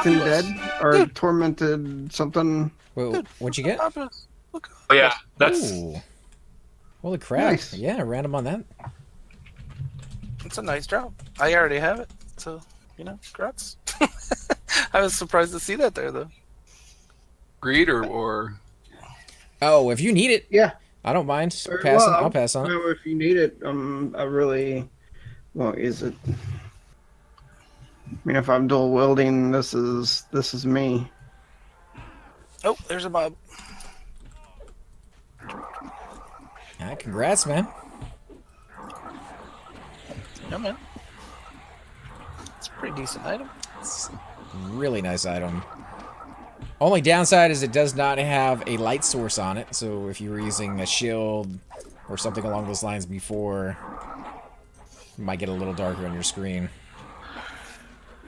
Walking Dead or Tormented something. Wait, what'd you get? Look, oh yeah, that's Ooh. Holy crap. Nice. Yeah, random on that. It's a nice drop. I already have it, so, congrats. I was surprised to see that there, though. greed or. Oh, if you need it, Yeah. I don't mind passing. I'll pass on it. Well, if you need it, I really won't use it. I mean, if I'm dual wielding, this is me. Oh, there's a mob. Congrats, man. Yeah, man. It's a pretty decent item. It's a really nice item. Only downside is it does not have a light source on it, so if you were using a shield or something along those lines before, it might get a little darker on your screen.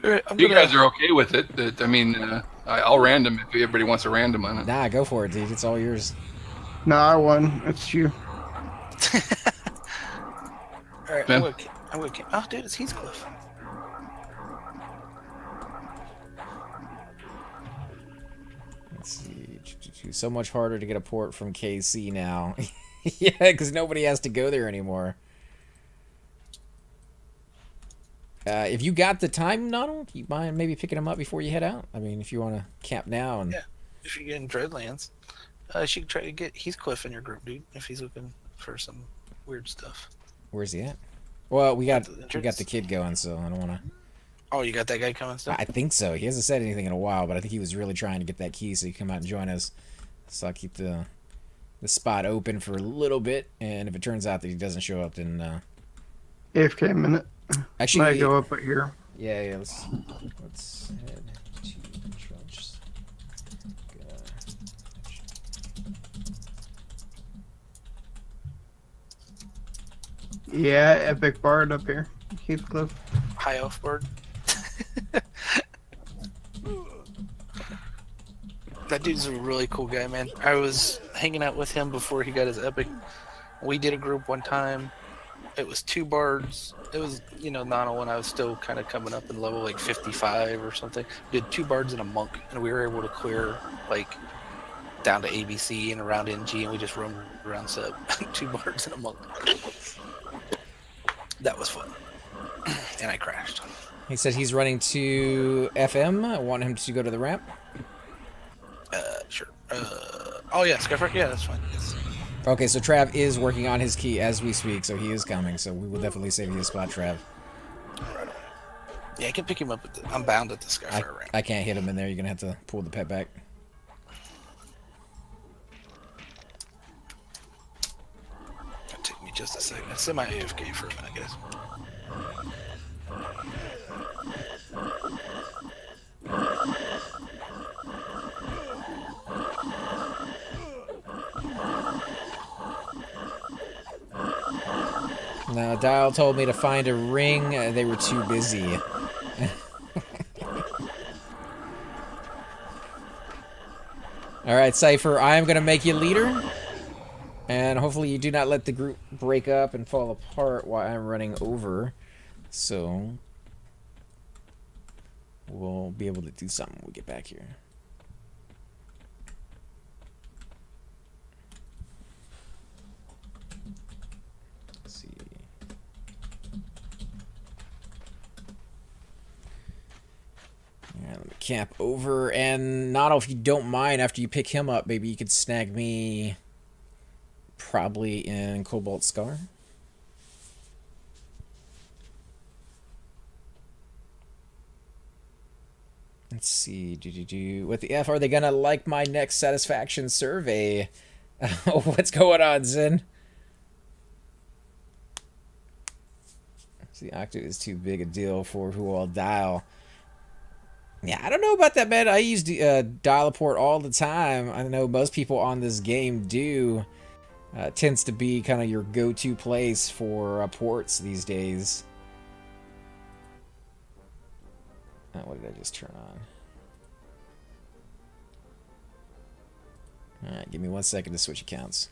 You guys are okay with it? I mean, I'll random if everybody wants a random on it. Nah, go for it, dude. It's all yours. No, I won. It's you. Alright, I'm gonna... Oh, dude, it's Heathcliff. Let's see. So much harder to get a port from KC now. Yeah, because nobody has to go there anymore. If you got the time, Noddle, you mind maybe picking them up before you head out? I mean, if you want to camp now. And... Yeah, if you're getting Dreadlands. You should try to get Heathcliff in your group, dude, if he's looking for some weird stuff. Where's he at? Well, we got the kid going, so I don't want to... Oh, you got that guy coming still? I think so. He hasn't said anything in a while, but I think he was really trying to get that key so he can come out and join us. So I'll keep the spot open for a little bit, and if it turns out that he doesn't show up, then... AFK minute. Actually, I go up right here. Yeah, let's head to the trench. Yeah, epic bard up here. Heathcliff. High elf board. That dude's a really cool guy, man. I was hanging out with him before he got his epic. We did a group one time. It was 2 bards. It was, not when I was still kind of coming up in level like 55 or something. We did 2 bards and a monk, and we were able to clear like down to ABC and around NG, and we just roamed around sub. 2 bards and a monk. That was fun. And I crashed. He said he's running to FM. I want him to go to the ramp. Sure. Oh yeah, Skyfire. Yeah, that's fine. Yes. Okay, so Trav is working on his key as we speak, so he is coming. So we will definitely save you a spot, Trav. Right on. Yeah, I can pick him up. I'm bound at the Skyfire ramp. I can't hit him in there. You're gonna have to pull the pet back. It'll take me just a second. It's semi AFK for a minute, guys. No, Dial told me to find a ring. They were too busy. Alright, Cypher, I am going to make you leader. And hopefully you do not let the group break up and fall apart while I'm running over. So, we'll be able to do something when we get back here. Let me camp over, and Notto, if you don't mind, after you pick him up, maybe you could snag me probably in Cobalt Scar. Let's see. What the F are they gonna like my next satisfaction survey? What's going on, Zen? The Octo is too big a deal for who I'll dial. Yeah, I don't know about that, man. I use dial-a-port all the time. I know most people on this game do. Tends to be kind of your go-to place for ports these days. What did I just turn on? Alright, give me 1 second to switch accounts.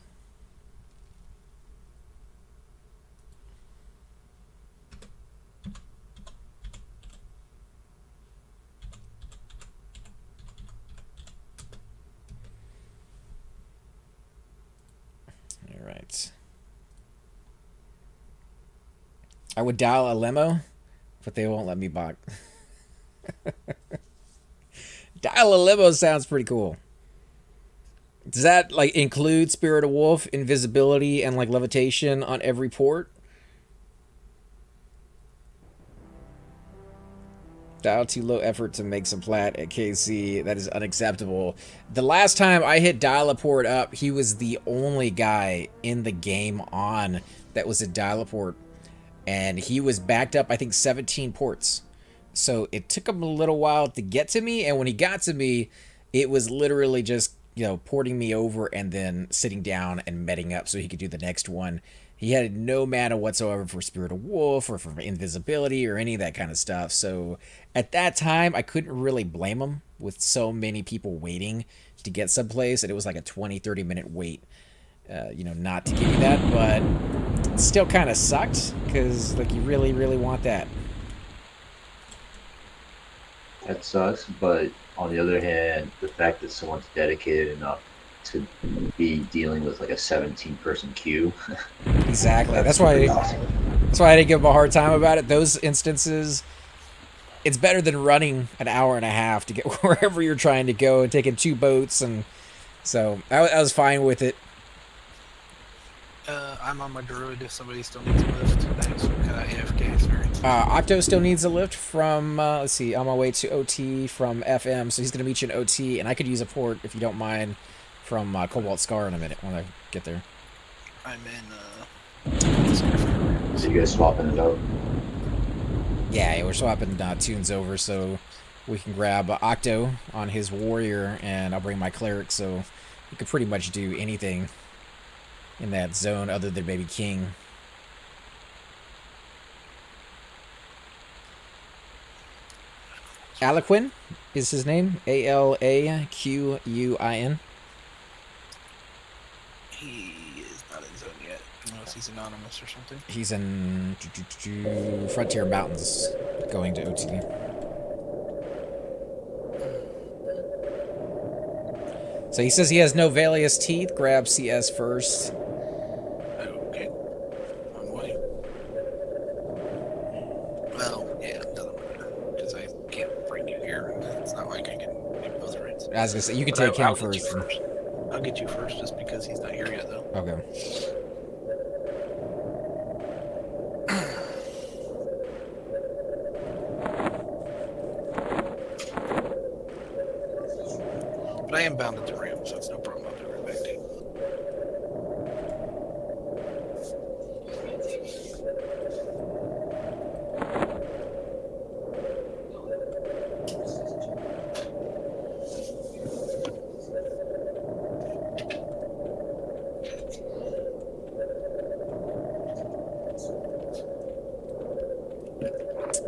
right. I would dial a limo, but they won't let me buy. Dial a limo sounds pretty cool. Does that like include Spirit of Wolf, invisibility, and like levitation on every port? Dial too low effort to make some plat at KC. That is unacceptable. The last time I hit dial a port up, he was the only guy in the game on that was a dial a port. And he was backed up, I think, 17 ports. So it took him a little while to get to me. And when he got to me, it was literally just, you know, porting me over and then sitting down and meting up so he could do the next one. He had no mana whatsoever for Spirit of Wolf or for invisibility or any of that kind of stuff. So at that time, I couldn't really blame him with so many people waiting to get someplace. And it was like a 20, 30-minute wait, you know, not to give you that. But it still kind of sucked because, like, you really, really want that. That sucks, but on the other hand, the fact that someone's dedicated enough to be dealing with like a 17-person queue. Exactly. That's why. Awesome. That's why I didn't give him a hard time about it. Those instances, it's better than running an hour and a half to get wherever you're trying to go and taking 2 boats, and so I was fine with it. I'm on my druid if somebody still needs a lift. Thanks. AFK experience. Octo still needs a lift from, let's see, on my way to OT from FM, so he's going to meet you in OT, and I could use a port, if you don't mind, from Cobalt Scar in a minute when I get there. I'm in, So you guys swapping it out? Yeah, we're swapping tunes over, so we can grab Octo on his warrior, and I'll bring my cleric, so we could pretty much do anything in that zone other than maybe King. Alaquin is his name. Alaquin. he is not in zone yet, unless he's anonymous or something. He's in Frontier Mountains, going to OT. So he says he has no Valious Teeth. Grab CS first. Okay. On way. Well, yeah, it doesn't matter. Because I can't bring you here. It's not like I can do both raids. I was gonna say you can But take him I'll get you first. I'll get you first just because he's not here yet, though. Okay. But I am bounded to Ram, so it's no problem. I'll be right back to you.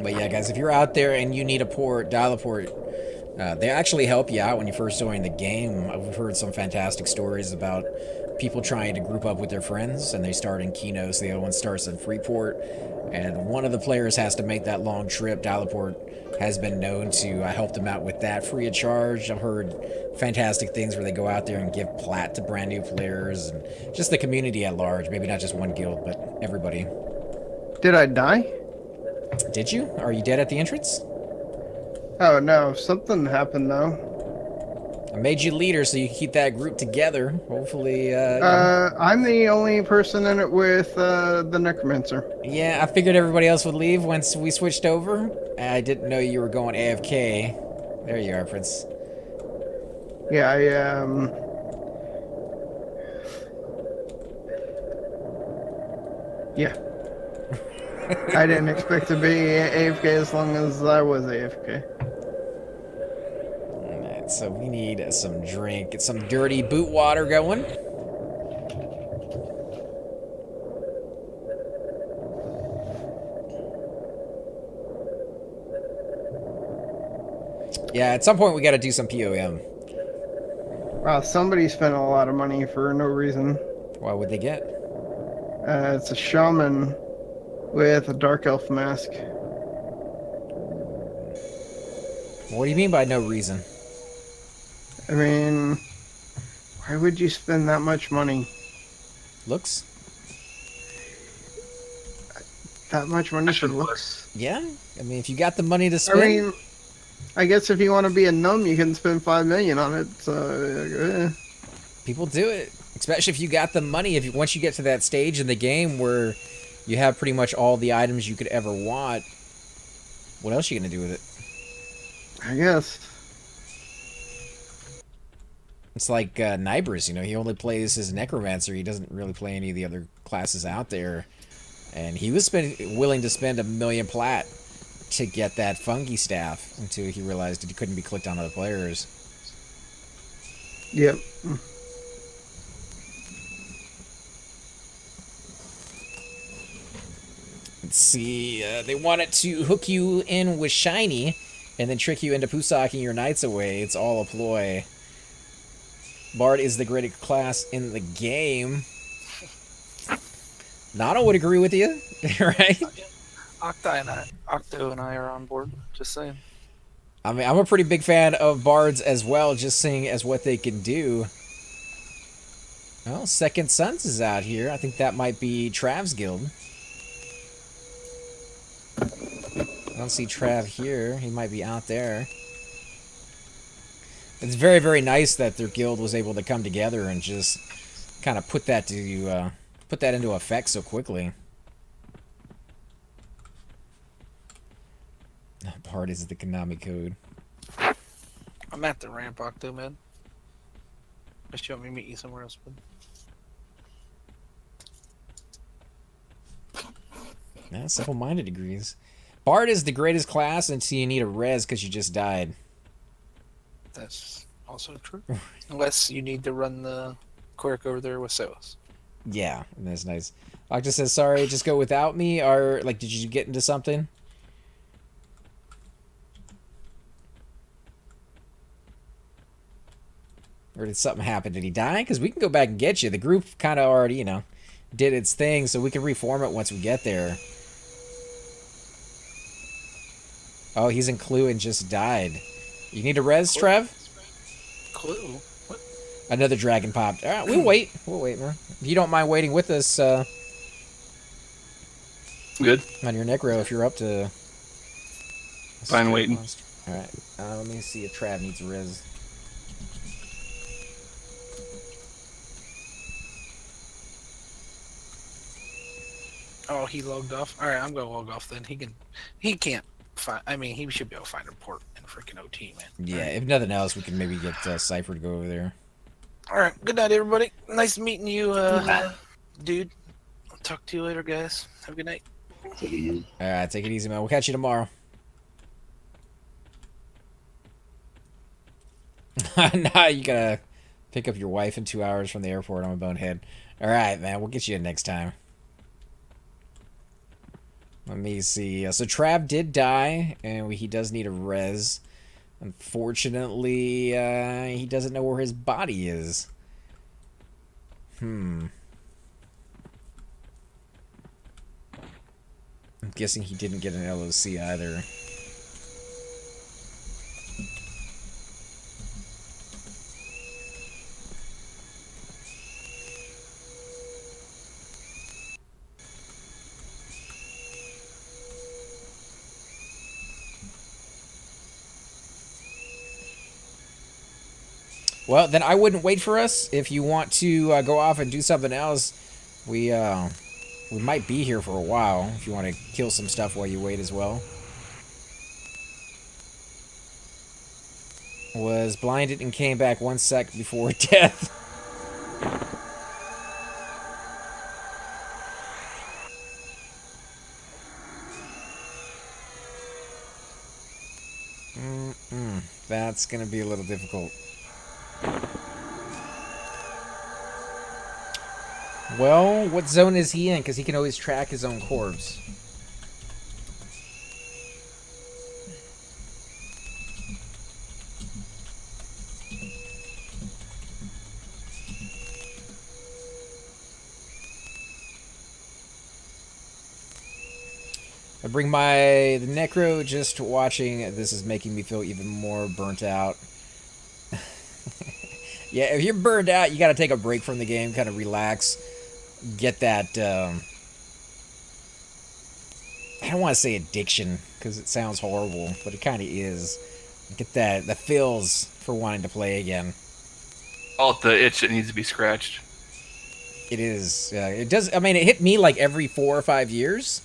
But yeah, guys, if you're out there and you need a port, dial a port. They actually help you out when you first join the game. I've heard some fantastic stories about people trying to group up with their friends, and they start in Keno, so the other one starts in Freeport, and one of the players has to make that long trip. Dial-a-port has been known to help them out with that free of charge. I've heard fantastic things where they go out there and give plat to brand new players, and just the community at large. Maybe not just one guild, but everybody. Did I die? Did you? Are you dead at the entrance? Oh no, something happened though. I made you leader so you can keep that group together. Hopefully, I'm the only person in it with the necromancer. yeah, I figured everybody else would leave once we switched over. I didn't know you were going AFK. There you are, Prince. Yeah, yeah. I didn't expect to be AFK as long as I was AFK. Alright, so we need some drink. Get some dirty boot water going. Yeah, at some point we gotta do some POM. Wow, somebody spent a lot of money for no reason. What would they get? It's a shaman with a dark elf mask. What do you mean by no reason? I mean, why would you spend that much money? Looks? that much money for That's looks. Yeah, I mean, if you got the money to I spend, mean, I guess if you want to be a gnome, you can spend 5 million on it. So, people do it. Especially if you got the money. If you, once you get to that stage in the game where you have pretty much all the items you could ever want, what else are you gonna do with it? I guess. It's like Nibers, you know, he only plays his Necromancer. He doesn't really play any of the other classes out there. And he was willing to spend 1 million plat to get that fungi staff until he realized it couldn't be clicked on other players. Yep. Let's see, they wanted to hook you in with shiny and then trick you into pusocking your knights away. It's all a ploy. Bard is the greatest class in the game. Nano would agree with you, right? Octo and I are on board. Just saying. I mean, I'm a pretty big fan of bards as well, just seeing as what they can do. Well, Second Sons is out here. I think that might be Trav's guild. I don't see Trav here. He might be out there. It's very, very nice that their guild was able to come together and just kind of put that into effect so quickly. Bard is the Konami code. I'm at the ramp, Octo, man. Just you want me to meet you somewhere else, bud? Yeah, simple-minded degrees. Bard is the greatest class until you need a res because you just died. That's also true. Unless you need to run the Cleric over there with Soas. Yeah, that's nice. Octa says, sorry, just go without me, or, like, did you get into something? Or did something happen? Did he die? Because we can go back and get you. The group kind of already, you know, did its thing, so we can reform it once we get there. Oh, he's in Clue and just died. You need a res, Trev? Clue? What? Another dragon popped. All right, we'll wait. We'll wait, man. If you don't mind waiting with us, Good. on your Necro, if you're up to... Fine waiting. All right. Let me see if Trav needs a res. Oh, he logged off. All right, I'm gonna log off then. He can't find. I mean, he should be able to find a port in freaking OT, man. Yeah, if nothing else, we can maybe get Cypher to go over there. All right. Good night, everybody. Nice meeting you, dude. I'll talk to you later, guys. Have a good night. Take it easy. All right, take it easy, man. We'll catch you tomorrow. Nah, you gotta pick up your wife in 2 hours from the airport. I'm a bonehead. All right, man. We'll get you in next time. Let me see. So Trav did die, and he does need a res. Unfortunately, he doesn't know where his body is. I'm guessing he didn't get an LOC either. Well, then I wouldn't wait for us. If you want to go off and do something else, we might be here for a while. If you want to kill some stuff while you wait as well. Was blinded and came back 1 sec before death. That's gonna be a little difficult. Well, what zone is he in? Because he can always track his own corpse. I bring the Necro. Just watching this is making me feel even more burnt out. Yeah, if you're burned out, you got to take a break from the game, kind of relax, get that I don't want to say addiction because it sounds horrible, but it kind of is. I get that the feels for wanting to play again. Call it the itch that needs to be scratched. It is. It does. I mean, it hit me like every 4 or 5 years,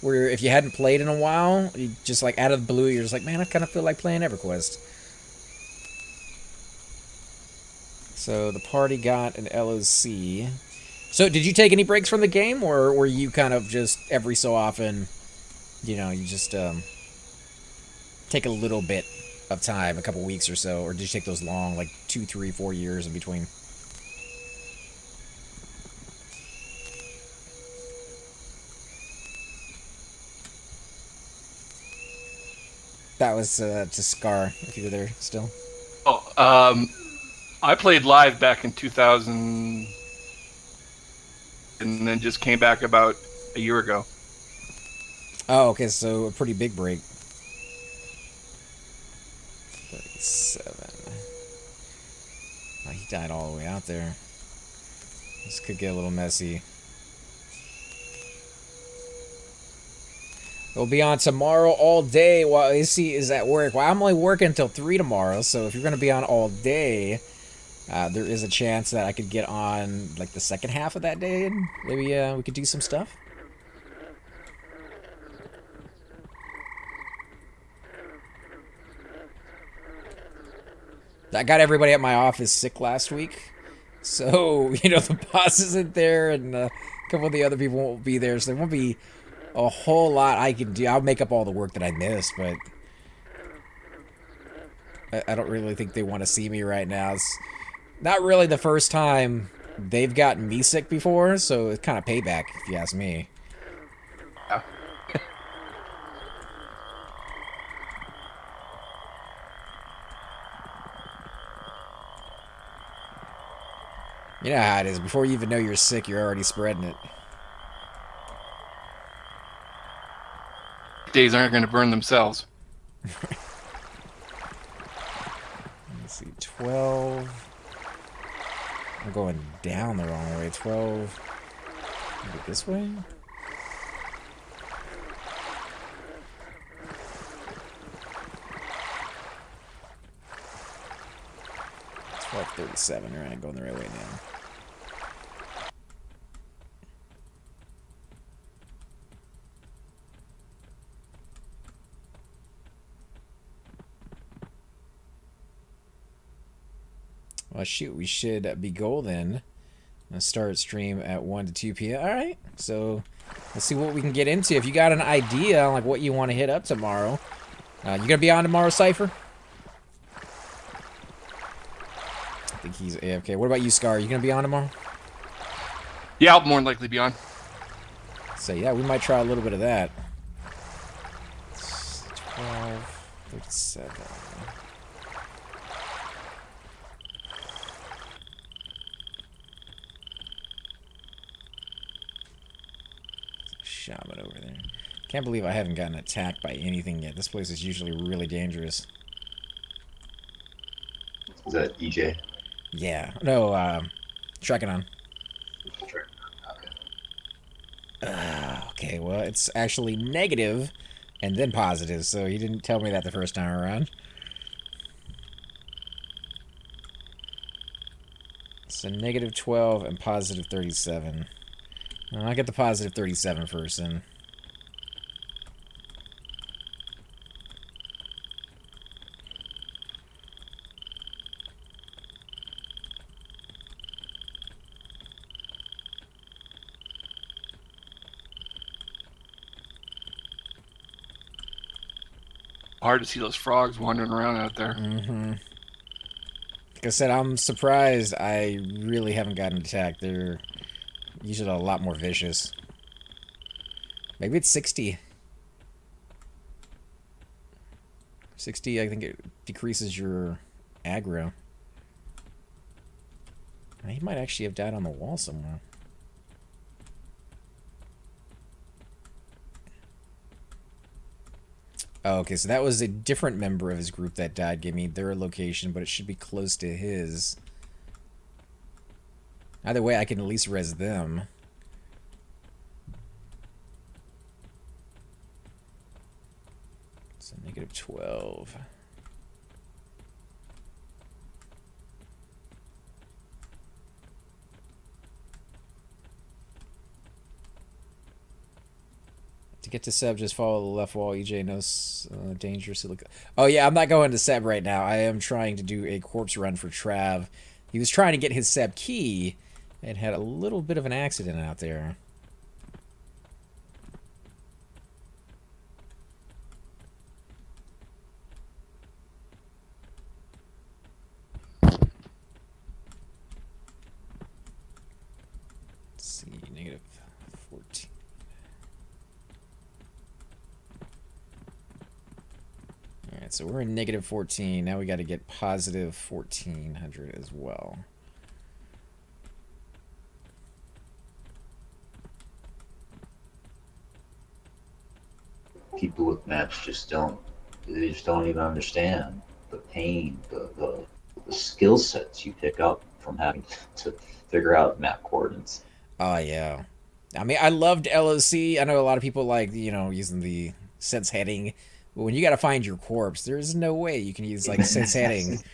where if you hadn't played in a while, you just like out of the blue, you're just like, man, I kind of feel like playing Everquest. So the party got an LOC. So did you take any breaks from the game, or were you kind of just every so often, you know, you just take a little bit of time, a couple weeks or so, or did you take those long, like 2, 3, 4 years in between? That was to Scar, if you were there still. Oh, I played live back in 2000, and then just came back about a year ago. Oh, okay, so a pretty big break. 37. Oh, he died all the way out there. This could get a little messy. We'll be on tomorrow all day while AC is at work. Well, I'm only working until 3 tomorrow, so if you're going to be on all day, there is a chance that I could get on like the second half of that day, and maybe we could do some stuff. I got everybody at my office sick last week, so, you know, the boss isn't there, and a couple of the other people won't be there, so there won't be a whole lot I can do. I'll make up all the work that I missed, but I don't really think they want to see me right now. It's not really the first time they've gotten me sick before, so it's kind of payback, if you ask me. Yeah. You know how it is. Before you even know you're sick, you're already spreading it. Days aren't going to burn themselves. Let's see, 12. I'm going down the wrong way. 12. Maybe this way? It's 12:37. All right, going the right way now. Well, shoot, we should be golden. Let's start stream at 1 to 2 p.m. All right, so let's see what we can get into. If you got an idea on like what you want to hit up tomorrow, you gonna be on tomorrow, Cypher? I think he's AFK. What about you, Scar? Are you gonna be on tomorrow? Yeah, I'll more than likely be on. So yeah, we might try a little bit of that. 12:37. Shaman over there. Can't believe I haven't gotten attacked by anything yet. This place is usually really dangerous. Is that EJ? Yeah. No, tracking on. Okay, well, it's actually negative and then positive, so he didn't tell me that the first time around. So negative 12 and positive 37. I'll get the positive 37 first, then. Hard to see those frogs wandering around out there. Mm-hmm. Like I said, I'm surprised I really haven't gotten attacked. They're usually a lot more vicious. Maybe it's 60. 60, I think it decreases your aggro. He might actually have died on the wall somewhere. Oh, okay, so that was a different member of his group that died. Gave me their location, but it should be close to his. Either way, I can at least res them. -12. To get to Seb, just follow the left wall. EJ knows dangerous. Oh yeah, I'm not going to Seb right now. I am trying to do a corpse run for Trav. He was trying to get his Seb key and had a little bit of an accident out there. Let's see, -14. Alright, so we're in -14. Now we got to get positive 1400 as well. People with maps they just don't even understand the pain, the skill sets you pick up from having to figure out map coordinates. Oh, yeah. I mean, I loved LOC. I know a lot of people like, you know, using the sense heading. But when you got to find your corpse, there's no way you can use, like, sense heading.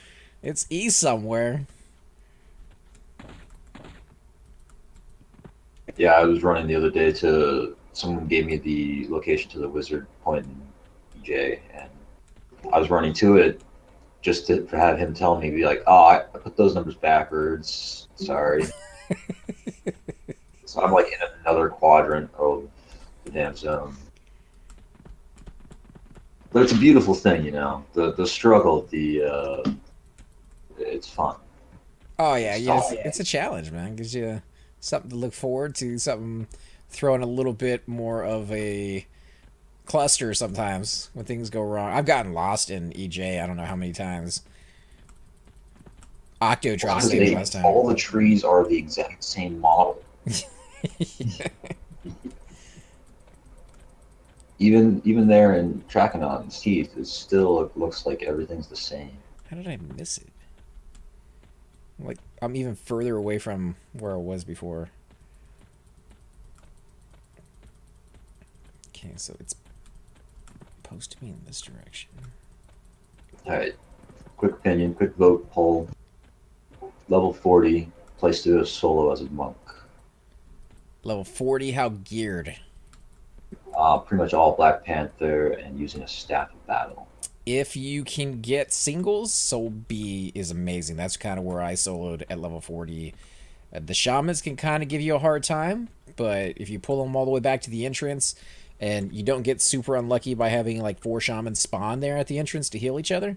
It's E somewhere. Yeah, I was running the other day to... Someone gave me the location to the wizard point in EJ, and I was running to it just to have him tell me, be like, oh, I put those numbers backwards. Sorry. So I'm like in another quadrant of the damn zone. But it's a beautiful thing, you know. The struggle, it's fun. Oh, yeah, it's a challenge, man. It gives you something to look forward to, something throwing a little bit more of a cluster sometimes when things go wrong. I've gotten lost in EJ, I don't know how many times. Octo tried to save me last time. All the trees are the exact same model. Even there in Trakanon's teeth, it still looks like everything's the same. How did I miss it? Like, I'm even further away from where I was before. Okay, so it's supposed to be in this direction. Alright. Quick opinion, quick vote poll. Level 40, place to do a solo as a monk. Level 40, how geared? Pretty much all Black Panther and using a staff of battle. If you can get singles, Soul B is amazing. That's kind of where I soloed at level 40. The shamans can kind of give you a hard time, but if you pull them all the way back to the entrance and you don't get super unlucky by having like 4 shamans spawn there at the entrance to heal each other,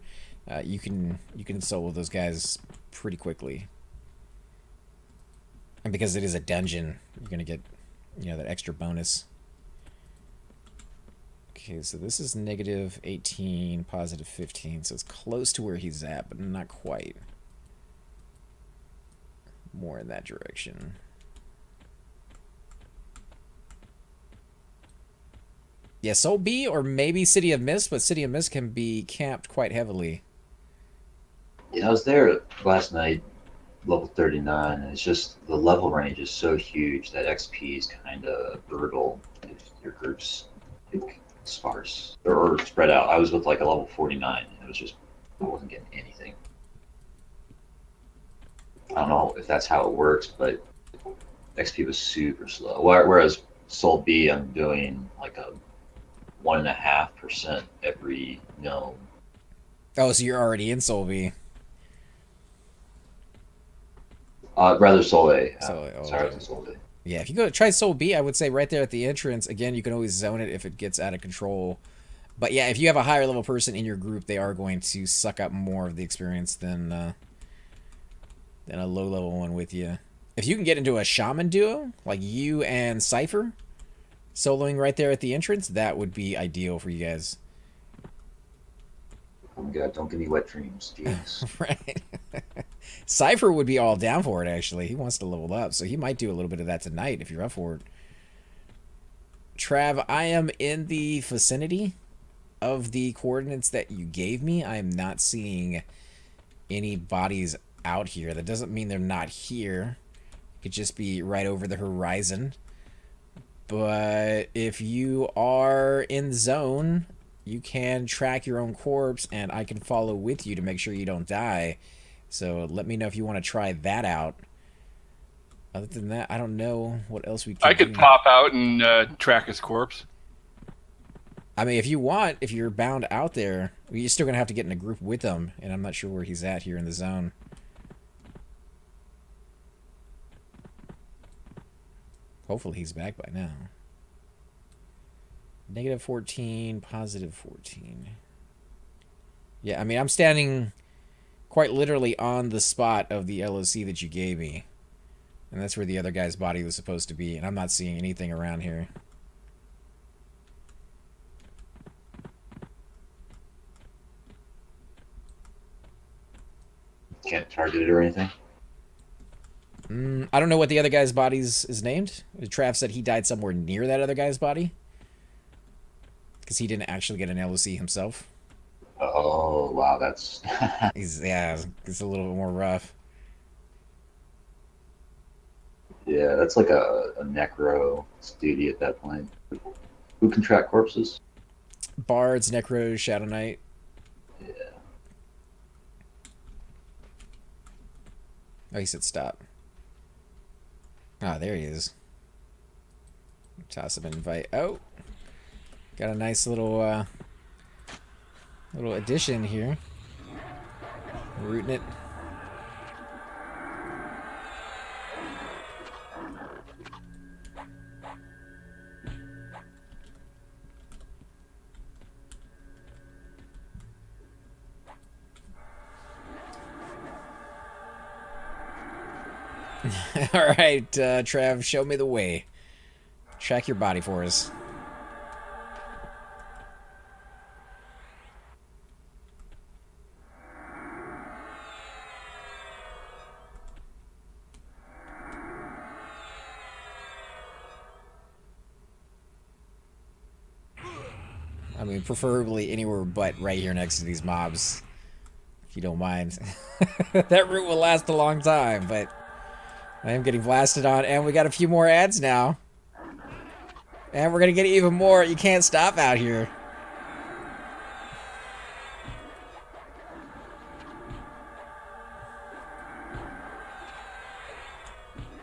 you can solo those guys pretty quickly. And because it is a dungeon, you're gonna get, you know, that extra bonus. Okay, so this is -18, positive 15, so it's close to where he's at, but not quite. More in that direction. Yeah, Soul B or maybe City of Mist, but City of Mist can be camped quite heavily. Yeah, I was there last night, level 39, and it's just the level range is so huge that XP is kind of brutal if your group's like, sparse or spread out. I was with like a level 49, and it was just, I wasn't getting anything. I don't know if that's how it works, but XP was super slow. Whereas Soul B, I'm doing like a 1.5% every gnome. Oh, so you're already in Soul B. Rather Soul A. Sorry, Soul B. Yeah, if you go to try Soul B, I would say right there at the entrance. Again, you can always zone it if it gets out of control. But yeah, if you have a higher level person in your group, they are going to suck up more of the experience than a low level one with you. If you can get into a shaman duo, like you and Cypher, soloing right there at the entrance, that would be ideal for you guys. Oh my god, don't give me wet dreams, jeez. Right. Cypher would be all down for it, actually. He wants to level up, so he might do a little bit of that tonight if you're up for it. Trav, I am in the vicinity of the coordinates that you gave me. I am not seeing any bodies out here. That doesn't mean they're not here. It could just be right over the horizon. But if you are in zone, you can track your own corpse, and I can follow with you to make sure you don't die. So let me know if you want to try that out. Other than that, I don't know what else we can I could do. pop out and track his corpse. I mean, if you want, if you're bound out there, you're still going to have to get in a group with him, and I'm not sure where he's at here in the zone. Hopefully he's back by now. Negative 14, positive 14. Yeah, I mean, I'm standing quite literally on the spot of the LOC that you gave me. And that's where the other guy's body was supposed to be, and I'm not seeing anything around here. Can't target it or anything? I don't know what the other guy's body is named. Trav said he died somewhere near that other guy's body. Because he didn't actually get an LOC himself. Oh, wow, that's... Yeah, it's a little bit more rough. Yeah, that's like a necro duty at that point. Who can track corpses? Bards, Necros, Shadow Knight. Yeah. Oh, he said stop. Ah, there he is. Toss him an invite. Oh, got a nice little little addition here. Rooting it. All right, Trav, show me the way. Track your body for us. I mean, preferably anywhere but right here next to these mobs, if you don't mind. That route will last a long time, but I am getting blasted on, and we got a few more ads now. And we're going to get even more. You can't stop out here.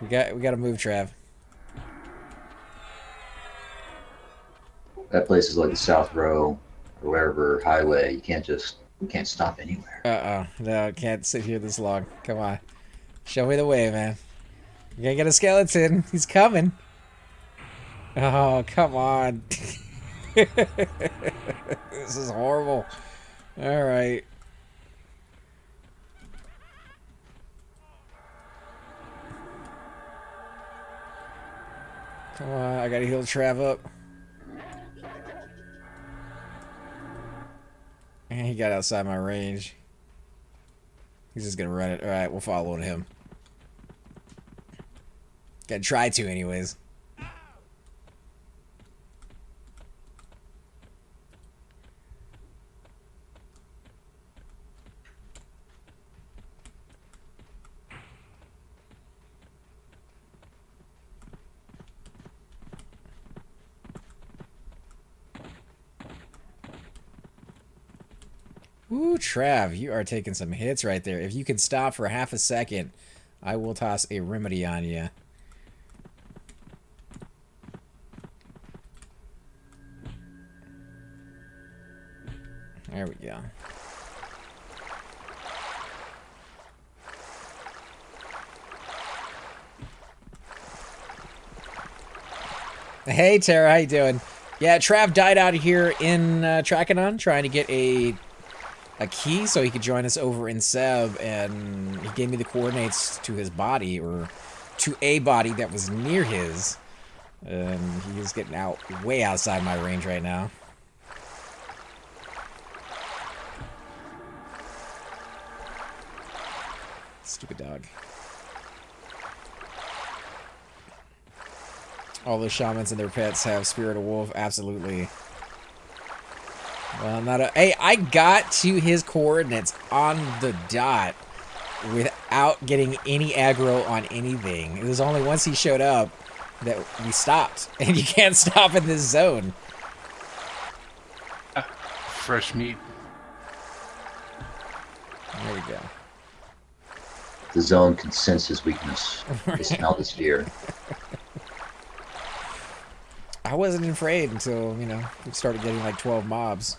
We got to move, Trav. That place is like the South Row or wherever highway. You can't stop anywhere. No, I can't sit here this long. Come on. Show me the way, man. You're gonna get a skeleton. He's coming. Oh, come on. This is horrible. All right. Come on, I gotta heal Trav up. And he got outside my range. He's just gonna run it. Alright, we'll follow him. Gotta try to, anyways. Ooh, Trav, you are taking some hits right there. If you can stop for half a second, I will toss a remedy on you. There we go. Hey, Tara, how you doing? Yeah, Trav died out here in Trakanon, trying to get a key so he could join us over in Seb, and he gave me the coordinates to his body, or to a body that was near his. And he is getting out way outside my range right now. Stupid dog. All the shamans and their pets have Spirit of Wolf, absolutely. Well, not a... Hey, I got to his coordinates on the dot without getting any aggro on anything. It was only once he showed up that we stopped. And you can't stop in this zone. fresh meat. There we go. The zone can sense his weakness. They smell his fear. I wasn't afraid until, you know, we started getting like 12 mobs.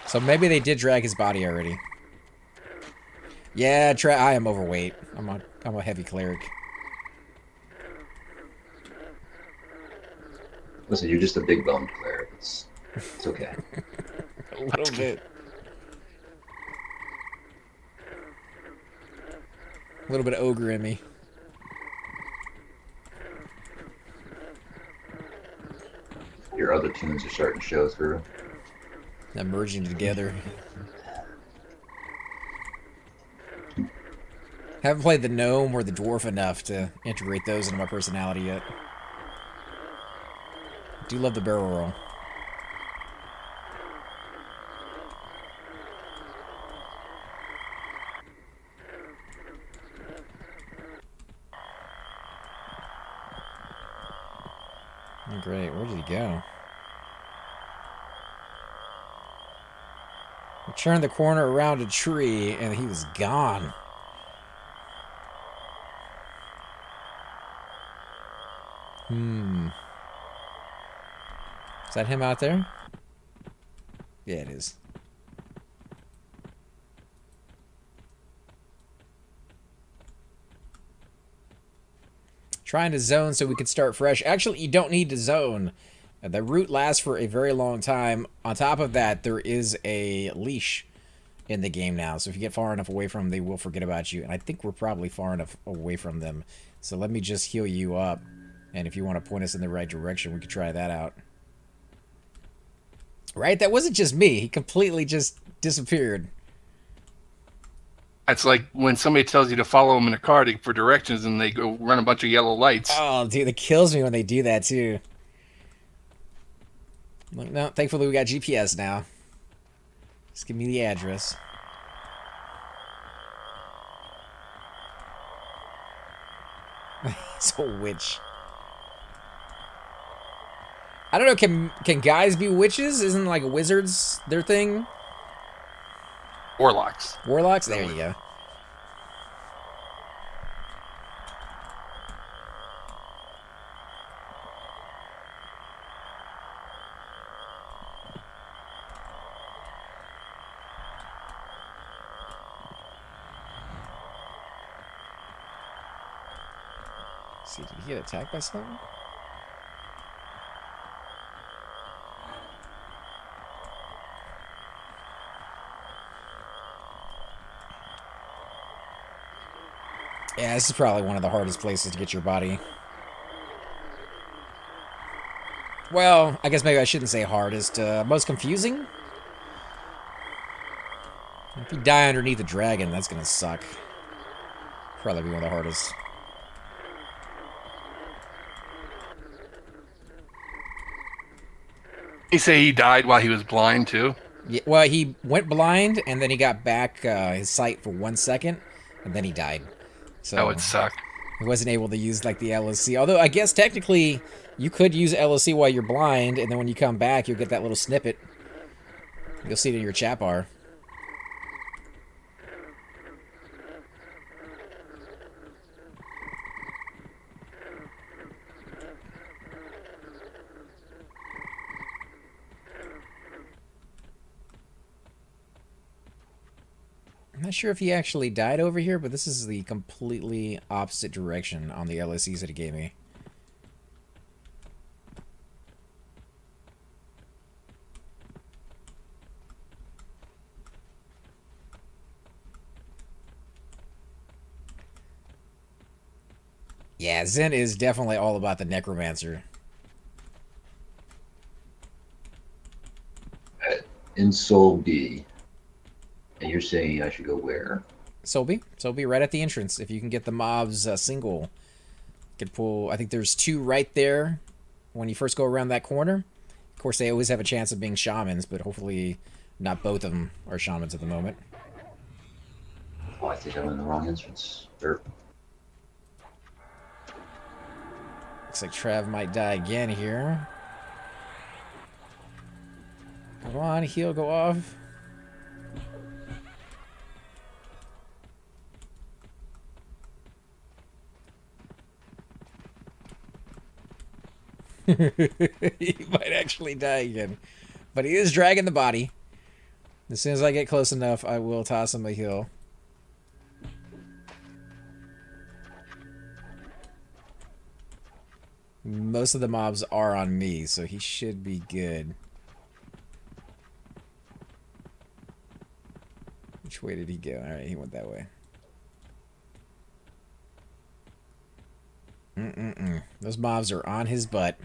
So maybe they did drag his body already. Yeah, I am overweight. I'm a heavy cleric. Listen, you're just a big boned cleric. It's okay. A little bit. A little bit of ogre in me. Your other tunes are starting to show through. They're merging together. Haven't played the gnome or the dwarf enough to integrate those into my personality yet. Do love the barrel roll. Oh, great. Where did he go? We turned the corner around a tree and he was gone. Is that him out there? Yeah, it is. Trying to zone so we could start fresh. Actually, you don't need to zone. The route lasts for a very long time. On top of that, there is a leash in the game now. So if you get far enough away from them, they will forget about you. And I think we're probably far enough away from them. So let me just heal you up. And if you want to point us in the right direction, we could try that out. Right? That wasn't just me. He completely just disappeared. That's like when somebody tells you to follow them in a car for directions and they go run a bunch of yellow lights. Oh, dude, it kills me when they do that, too. Like, no, thankfully we got GPS now. Just give me the address. It's a witch. I don't know, can guys be witches? Isn't like wizards their thing? Warlocks. Warlocks? There you go. See, did he get attacked by something? Yeah, this is probably one of the hardest places to get your body. Well, I guess maybe I shouldn't say hardest. Most confusing? If you die underneath a dragon, that's gonna suck. Probably be one of the hardest. You say he died while he was blind, too? Yeah, well, he went blind, and then he got back his sight for 1 second, and then he died. So That would suck. he wasn't able to use, like, the LSC. Although, I guess, technically, you could use LSC while you're blind, and then when you come back, you'll get that little snippet. You'll see it in your chat bar. I'm not sure if he actually died over here, but this is the completely opposite direction on the LSCs that he gave me. Yeah, Zen is definitely all about the necromancer. In Soul B. And you're saying I should go where? Solby right at the entrance. If you can get the mobs single, you could pull. I think there's 2 right there when you first go around that corner. Of course, they always have a chance of being shamans, but hopefully Not both of them are shamans at the moment. Oh, I think I'm in the wrong entrance. Or, Looks like Trav might die again here. Come on, heal, go off. He might actually die again. But he is dragging the body. As soon as I get close enough, I will toss him a heal. Most of the mobs are on me, so he should be good. Which way did he go? Alright, he went that way. Those mobs are on his butt.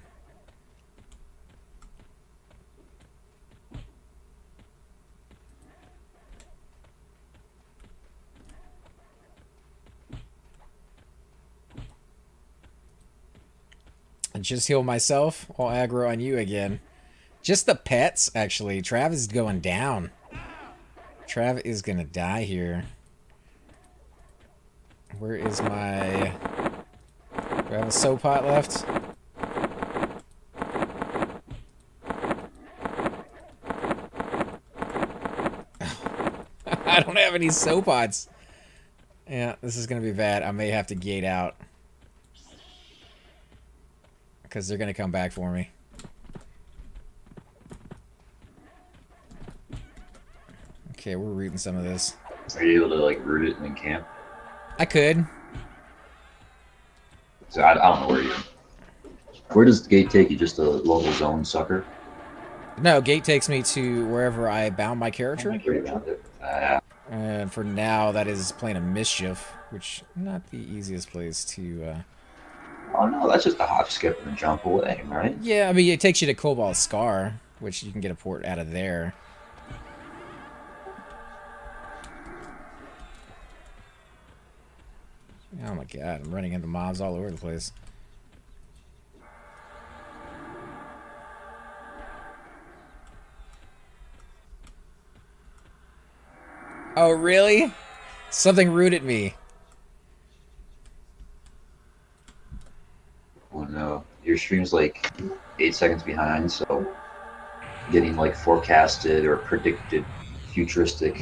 And just heal myself. I'll aggro on you again. Just the pets, actually. Trav is going down. Trav is gonna die here. Where is my... Do I have a soap pot left? I don't have any soap pots. Yeah, this is gonna be bad. I may have to gate out. Because they're gonna come back for me. Okay, we're rooting some of this. are you able to like root it in camp? I could. So I don't know where you. Where does the gate take you? Just a local zone sucker? No, gate takes me to wherever I bound my character. And for now, that is Plane of Mischief, which not the easiest place to... Oh no, that's just a hop, skip, and a jump away, right? Yeah, I mean, it takes you to Cobalt Scar, which you can get a port out of there. Oh my god, I'm running into mobs all over the place. Oh, really? Something rooted me. Oh no, your stream's like 8 seconds behind, so getting like forecasted or predicted futuristic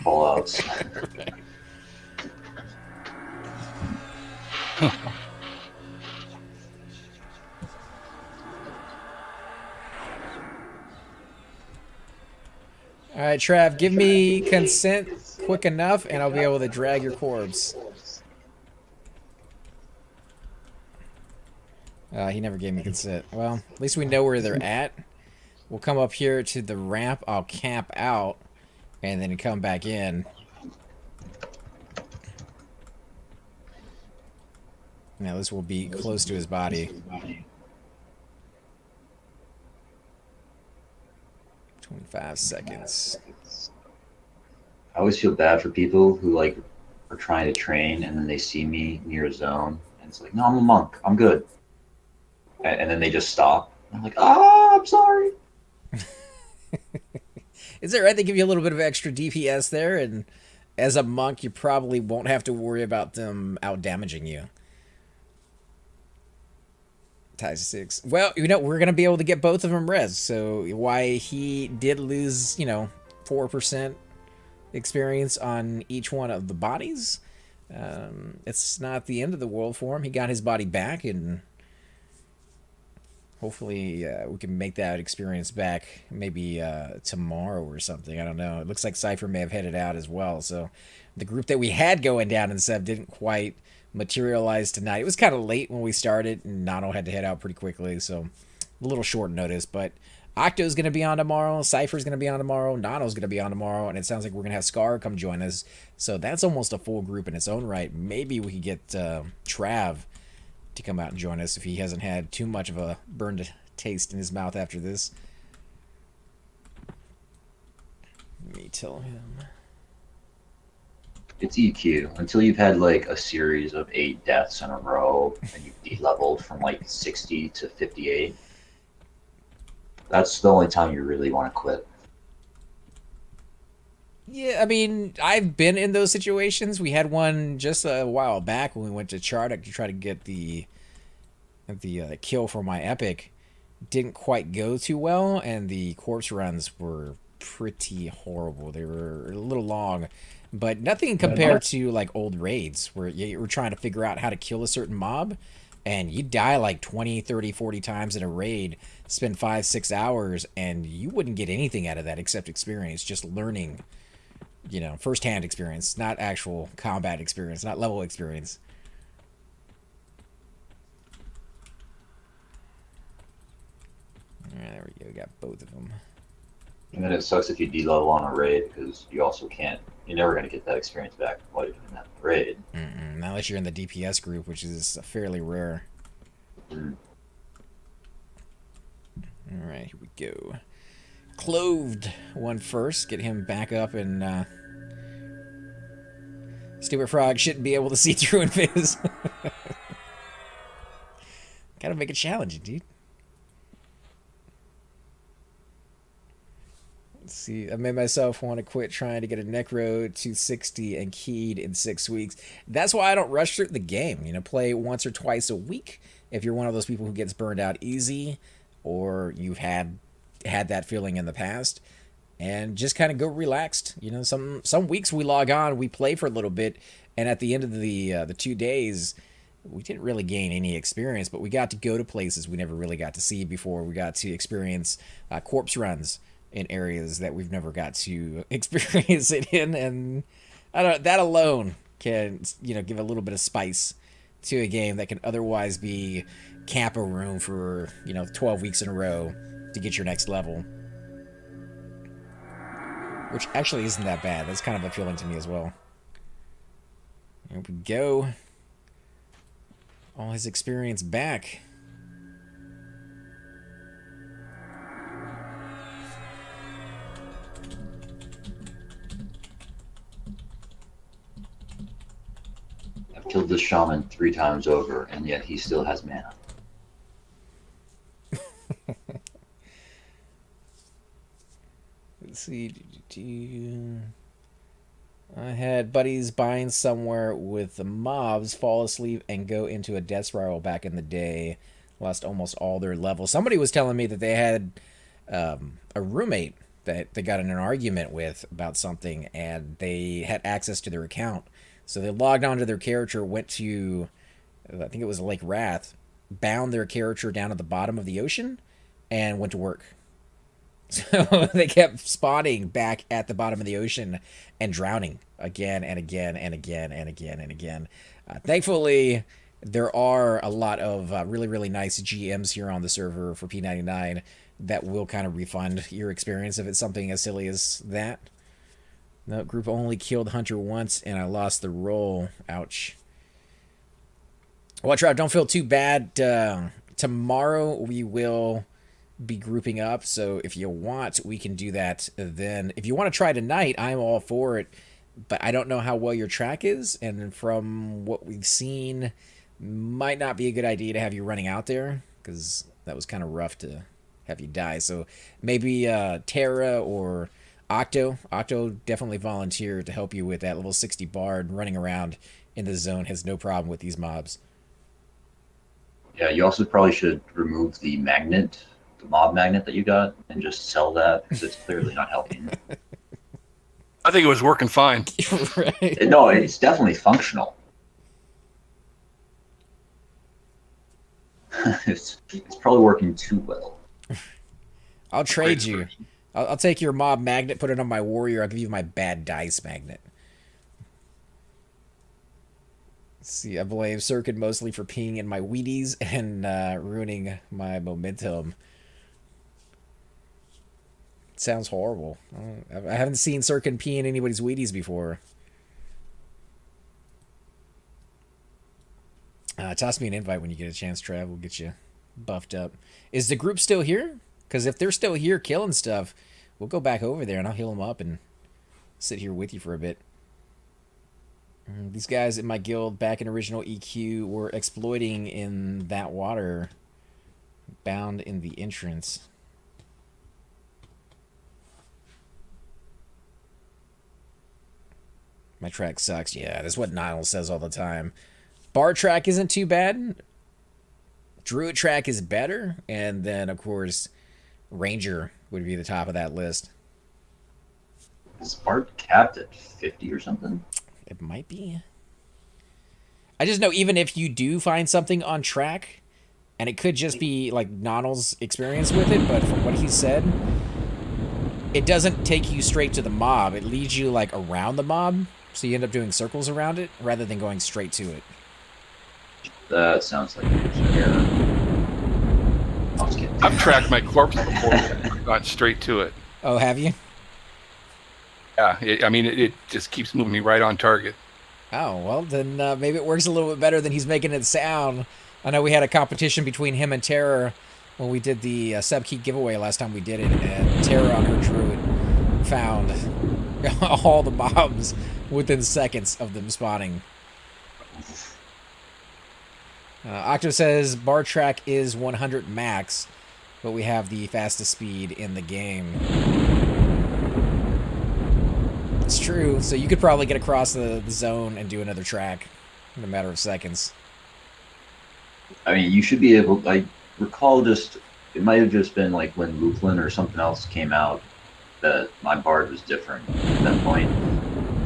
fallouts. Alright, Trav, give me consent quick enough and I'll be able to drag your corpse. He never gave me consent. Well, at least we know where they're at. We'll come up here to the ramp. I'll camp out and then come back in. Now this will be close to his body. 25 seconds. I always feel bad for people who like are trying to train and then they see me near a zone and it's like, no, I'm a monk, I'm good. And then they just stop. I'm like, oh, I'm sorry. Is it right they give you a little bit of extra DPS there? And as a monk, you probably won't have to worry about them out damaging you. Ties 6. Well, you know, we're going to be able to get both of them res. So why he did lose, you know, 4% experience on each one of the bodies. It's not the end of the world for him. He got his body back, and hopefully we can make that experience back maybe tomorrow or something. I don't know. It looks like Cypher may have headed out as well. So the group that we had going down in Sev didn't quite materialize tonight. It was kind of late when we started, and Nano had to head out pretty quickly, so a little short notice. But Octo's going to be on tomorrow, Cypher's going to be on tomorrow, Nano's going to be on tomorrow, and it sounds like we're going to have Scar come join us. So that's almost a full group in its own right. Maybe we could get Trav to come out and join us if he hasn't had too much of a burned taste in his mouth after this. Let me tell him. It's EQ. Until you've had like a series of 8 deaths in a row and you've de-leveled from like 60 to 58. That's the only time you really want to quit. Yeah, I mean, I've been in those situations. We had one just a while back when we went to Chardic to try to get the kill for my epic. Didn't quite go too well, and the corpse runs were pretty horrible. They were a little long, but nothing compared to like old raids where you were trying to figure out how to kill a certain mob, and you die like 20, 30, 40 times in a raid, spend 5, 6 hours, and you wouldn't get anything out of that except experience, just learning, first-hand experience, not actual combat experience, not level experience. All right, there we go. We got both of them. And then it sucks if you de-level on a raid because you also can't. You're never going to get that experience back while you're in that raid. Not unless you're in the DPS group, which is fairly rare. Mm. All right, here we go. Cloved one first. Get him back up, and Stupid Frog shouldn't be able to see through Invis. Gotta make it challenging, dude. Let's see, I made myself want to quit trying to get a Necro 260 and keyed in 6 weeks. That's why I don't rush through the game. Play once or twice a week if you're one of those people who gets burned out easy, or you've had that feeling in the past, and just kind of go relaxed. Some weeks we log on, we play for a little bit, and at the end of the 2 days, we didn't really gain any experience, but we got to go to places we never really got to see before. We got to experience corpse runs in areas that we've never got to experience it in, and I don't. That alone can give a little bit of spice to a game that can otherwise be camper room for 12 weeks in a row to get your next level, which actually isn't that bad. That's kind of appealing to me as well. Here we go. All his experience back. I've killed this shaman 3 times over, and yet he still has mana. Let's see. I had buddies bind somewhere with the mobs, fall asleep, and go into a death spiral back in the day. Lost almost all their levels. Somebody was telling me that they had a roommate that they got in an argument with about something, and they had access to their account. So they logged onto their character, went to, I think it was Lake Wrath, bound their character down at the bottom of the ocean, and went to work. So they kept spawning back at the bottom of the ocean and drowning again and again and again and again and again. Thankfully, there are a lot of really, really nice GMs here on the server for P99 that will kind of refund your experience if it's something as silly as that. No, group only killed Hunter once and I lost the role. Ouch. Watch out, don't feel too bad. Tomorrow we will be grouping up, so if you want, we can do that then. If you want to try tonight, I'm all for it, but I don't know how well your track is, and from what we've seen, might not be a good idea to have you running out there, because that was kind of rough to have you die. So maybe Terra or Octo definitely volunteered to help you with that level 60 bard. Running around in the zone has no problem with these mobs. Yeah, you also probably should remove the magnet, the mob magnet that you got, and just sell that because it's clearly not helping. I think it was working fine. Right. No, it's definitely functional. it's probably working too well. I'll trade you. I'll take your mob magnet, put it on my warrior. I'll give you my bad dice magnet. Let's see, I blame Circuit mostly for peeing in my Wheaties and ruining my momentum. Sounds horrible. I haven't seen Circuit pee in anybody's Wheaties before. Toss me an invite when you get a chance, Trav. We'll get you buffed up. Is the group still here? Because if they're still here killing stuff, we'll go back over there and I'll heal them up and sit here with you for a bit. These guys in my guild back in original EQ were exploiting in that water bound in the entrance. My track sucks. Yeah, that's what Niles says all the time. Bar track isn't too bad. Druid track is better. And then, of course, Ranger would be the top of that list. Is Bart capped at 50 or something? It might be. I just know even if you do find something on track, and it could just be like Nonal's experience with it, but from what he said, it doesn't take you straight to the mob. It leads you like around the mob, so you end up doing circles around it rather than going straight to it. That sounds like it. Yeah. I'll just kidding. I've tracked my corpse before and gone straight to it. Oh, have you? Yeah, it just keeps moving me right on target. Oh, well, then maybe it works a little bit better than he's making it sound. I know we had a competition between him and Terror when we did the sub-key giveaway last time we did it, and Terror on her druid found all the mobs within seconds of them spawning. Octo says bar track is 100 max, but we have the fastest speed in the game. It's true, so you could probably get across the zone and do another track in a matter of seconds. I mean, you should be able. I recall it might have just been like when Lupin or something else came out that my Bard was different at that point.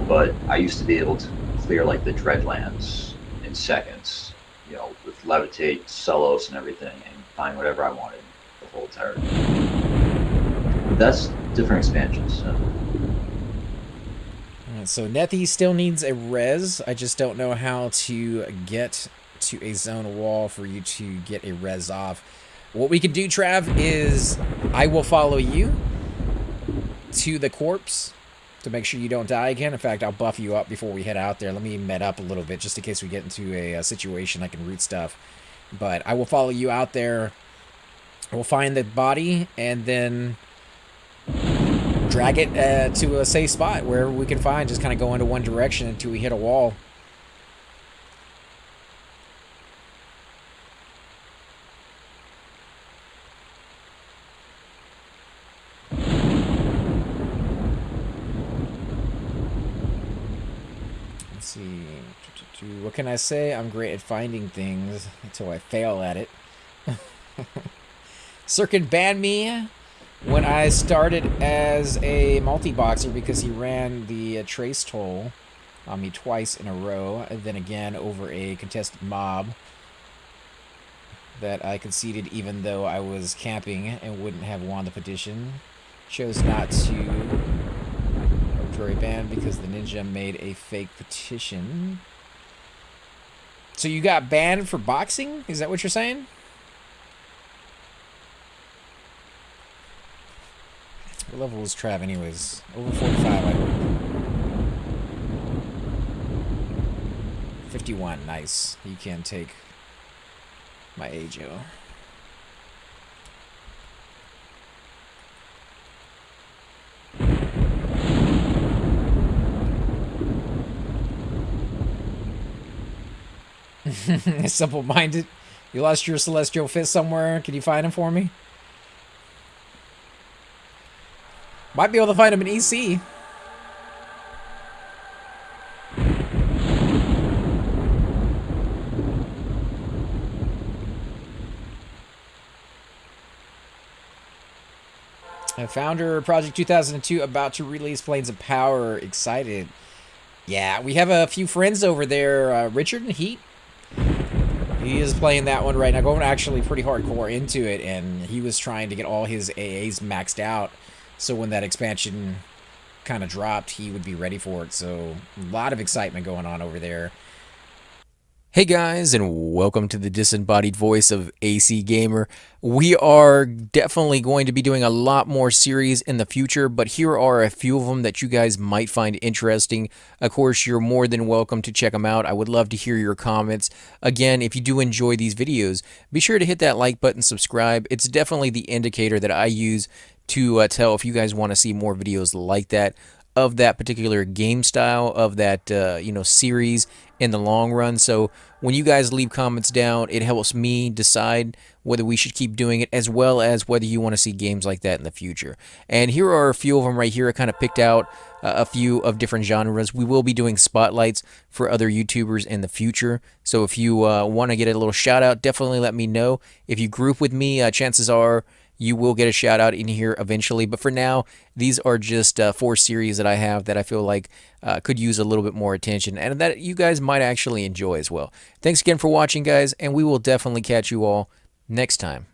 But I used to be able to clear like the Dreadlands in seconds, with Levitate, Celos, and everything, and find whatever I wanted the whole entire. But that's different expansions. So. So Nethy still needs a res. I just don't know how to get to a zone wall for you to get a res off. What we can do, Trav, is I will follow you to the corpse to make sure you don't die again. In fact, I'll buff you up before we head out there. Let me med up a little bit just in case we get into a situation I can root stuff. But I will follow you out there. We'll find the body and then drag it to a safe spot wherever we can find. Just kind of go into one direction until we hit a wall. Let's see. What can I say? I'm great at finding things until I fail at it. Circuit banned me when I started as a multi-boxer because he ran the trace toll on me twice in a row, and then again over a contested mob that I conceded even though I was camping and wouldn't have won the petition. Chose not to arbitrary ban because the ninja made a fake petition. So you got banned for boxing? Is that what you're saying? What level is Trav anyways? Over 45, I hope. 51, nice. You can take my Ajo. Simple-minded. You lost your celestial fist somewhere. Can you find him for me? Might be able to find him in EC. Founder Project 2002 about to release Planes of Power. Excited. Yeah, we have a few friends over there. Richard and Heat. He is playing that one right now. Going actually pretty hardcore into it, and he was trying to get all his AAs maxed out. So when that expansion kind of dropped, he would be ready for it. So a lot of excitement going on over there. Hey guys, and welcome to the disembodied voice of AC Gamer. We are definitely going to be doing a lot more series in the future, but here are a few of them that you guys might find interesting. Of course, you're more than welcome to check them out. I would love to hear your comments. Again, if you do enjoy these videos, be sure to hit that like button, subscribe. It's definitely the indicator that I use to tell if you guys want to see more videos like that. of that particular game style, of that series in the long run. So when you guys leave comments down, it helps me decide whether we should keep doing it, as well as whether you want to see games like that in the future. And here are a few of them right here. I kind of picked out a few of different genres. We will be doing spotlights for other YouTubers in the future. So if you want to get a little shout out, definitely let me know. If you group with me, chances are you will get a shout out in here eventually. But for now, these are just 4 series that I have that I feel like could use a little bit more attention, and that you guys might actually enjoy as well. Thanks again for watching, guys, and we will definitely catch you all next time.